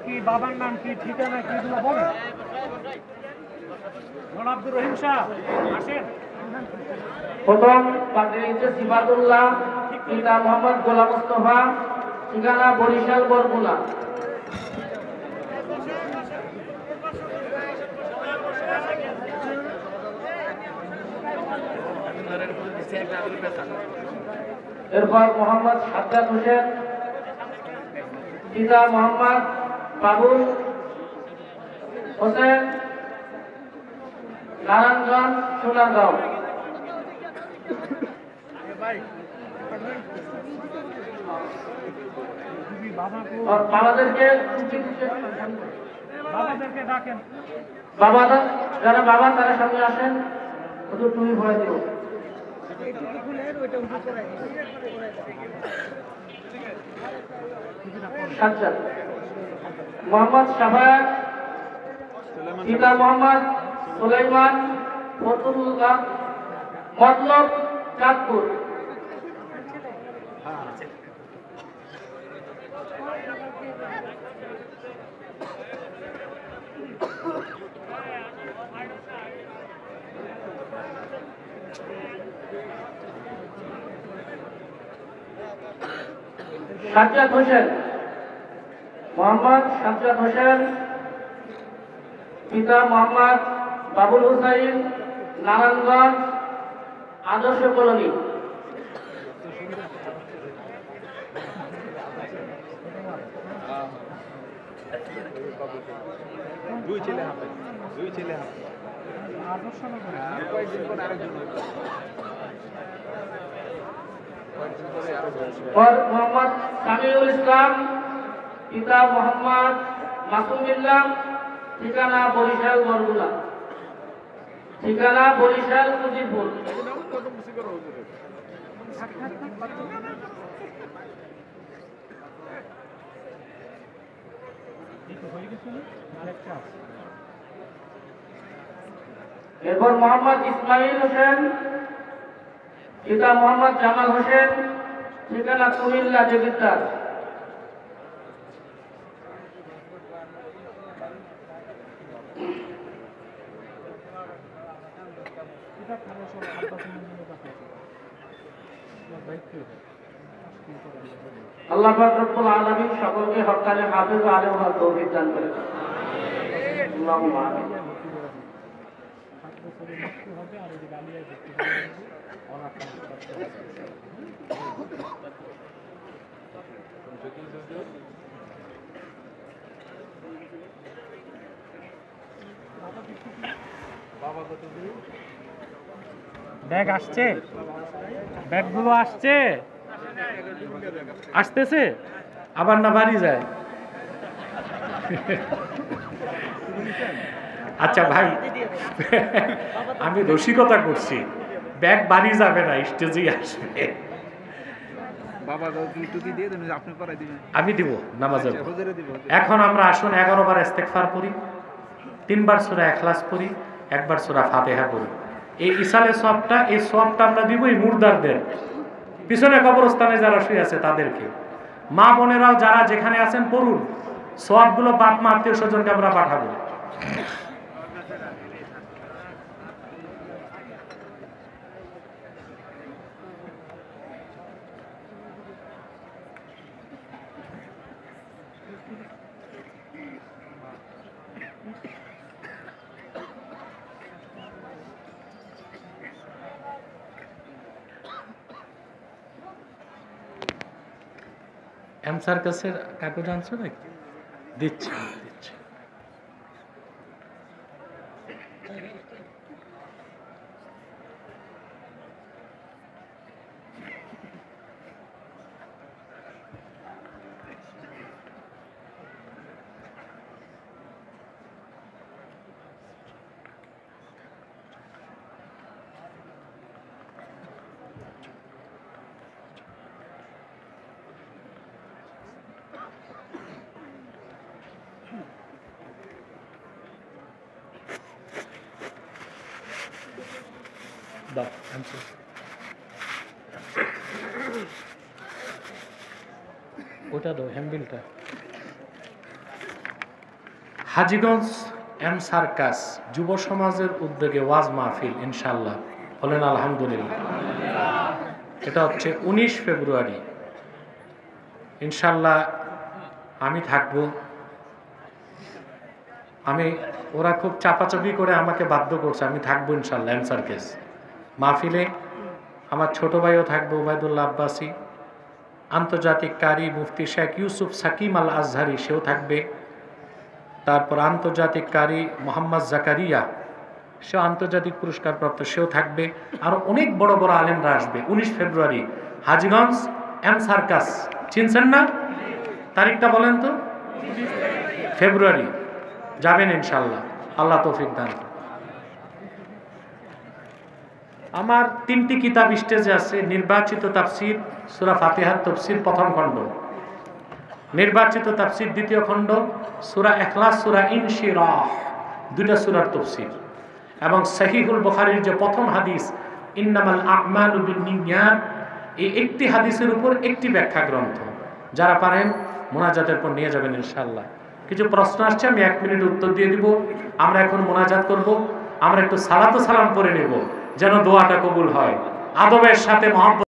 কি, বাবার নাম কি, ঠিকানা কি, এগুলো বলেন। আব্দুর রহিম সাহেব আসেন। প্রথম পাত্রে হচ্ছে সিফাতুল্লাহ, পিতা মোহাম্মদ গোলাম মুস্তফা, ঠিকানা বরিশাল বরগুনা। এরপর মোহাম্মদ সাজ্জাদ হোসেন, পিতা মোহাম্মদ বাবুল হোসেন, নারায়ণগঞ্জ সোনারগাঁও। বাবাদেরকে ডাকেন। বাবা যারা বাবা তারা সামনে আসেন, শুধু তুমি ভয় দিও। সাজ্জাদ মোহাম্মদ শাফায়াত, পিতা মোহাম্মদ সুলাইমান ফতুল্লাহ, মতলব চাঁদপুর। সাজ্জাদ হোসেন, মোহাম্মদ সাজ্জাদ হোসেন, পিতা মোহাম্মদ বাবুল হুসাইন, নারায়ণগঞ্জ আদর্শ কলোনি। মোহাম্মদ সামিউল ইসলাম, পিতা মোহাম্মদ মাসুমিল্লাহ, ঠিকানা বরিশাল বরগুনা। ঠিকানা বরিশাল মুজিবপুর। এরপর মোহাম্মদ ইসমাইল হোসেন, পিতা মোহাম্মদ জামাল হোসেন, ঠিকানা কুমিল্লা দেবিদ্বার। আল্লাহ পাক রব্বুল আলামিন সকলকে হক্কানি হাফেজ ও আলেম হওয়ার তৌফিক দান করেন। আল্লাহুম্মা আমিন। ব্যাগ আসছে, ব্যাগগুলো আসছে, আসতেছে, আবার না বাড়ি যায়। আচ্ছা ভাই, আমি রসিকতা করছি, ব্যাগ বাড়ি যাবে না, স্টেজেই আসবে। আমি দিব নামাজে। এখন আমরা আসুন 11 বার ইস্তেগফার করি, 3 বার সূরা ইখলাস পড়ি, 1 বার সূরা ফাতিহা পড়ি। এই ইসালে সওয়াবটা, এই সওয়াবটা আমরা দিব এই মুর্দারদের, পিছনে কবরস্থানে যারা শুয়ে আছে তাদেরকে। মা বোনেরাও যারা যেখানে আছেন পড়ুন, সওয়াবগুলো বাপ মা আত্মীয় স্বজনকে আমরা পাঠাবো। এমসার কাছে কাগজ আনছো নাকি? দিচ্ছি দিচ্ছি। দাও আনসার, ওটা দাও হ্যান্ডবিলটা। হাজীগঞ্জ এম সার্কাস যুব সমাজের উদ্যোগে ওয়াজ মাহফিল ইনশাআল্লাহ, বলেন আলহামদুলিল্লাহ। এটা হচ্ছে 19 ফেব্রুয়ারি ইনশাআল্লাহ। আমি থাকব। ওরা খুব চাপাচাপি করে আমাকে বাধ্য করছে, আমি থাকবো ইনশাআল্লাহ এম সার্কাস মাহফিলে। আমার ছোট ভাইও থাকবে ওবায়দুল্লাহ আব্বাসী, আন্তর্জাতিক কারি মুফতি শেখ ইউসুফ সাকিম আল আজহারি সেও থাকবে, তারপর আন্তর্জাতিক কারি মোহাম্মদ জাকারিয়া সেও আন্তর্জাতিক পুরস্কারপ্রাপ্ত, সেও থাকবে। আরও অনেক বড় বড় আলেমরা আসবে 19 ফেব্রুয়ারি হাজীগঞ্জ এম সার্কাস। চিনছেন না? তারিখটা বলেন তো। ফেব্রুয়ারি যাবেন ইনশাআল্লাহ, আল্লাহ তৌফিক দান। আমার 3টি কিতাব স্টেজে আছে। নির্বাচিত তাফসির সূরা ফাতিহার তাফসির প্রথম খণ্ড, নির্বাচিত তাফসির দ্বিতীয় খণ্ড, সূরা ইখলাস, সূরা ইনশিরাহ, 2টা সূরার তাফসির, এবং সহিহুল বুখারীর যে প্রথম হাদিস ইন্নামাল আ'মালু বিন্নিয়াত, এই একটি হাদিসের উপর একটি ব্যাখ্যা গ্রন্থ। যারা পারেন মোনাজাতের পর নিয়ে যাবেন ইনশাআল্লাহ। কিছু প্রশ্ন আসছে, আমি 1 মিনিট উত্তর দিয়ে দিব। আমরা এখন মোনাজাত করব। আমরা একটু সালাত ও সালাম করে নেব যেন দোয়াটা কবুল হয় আদবের সাথে, মহব্বত।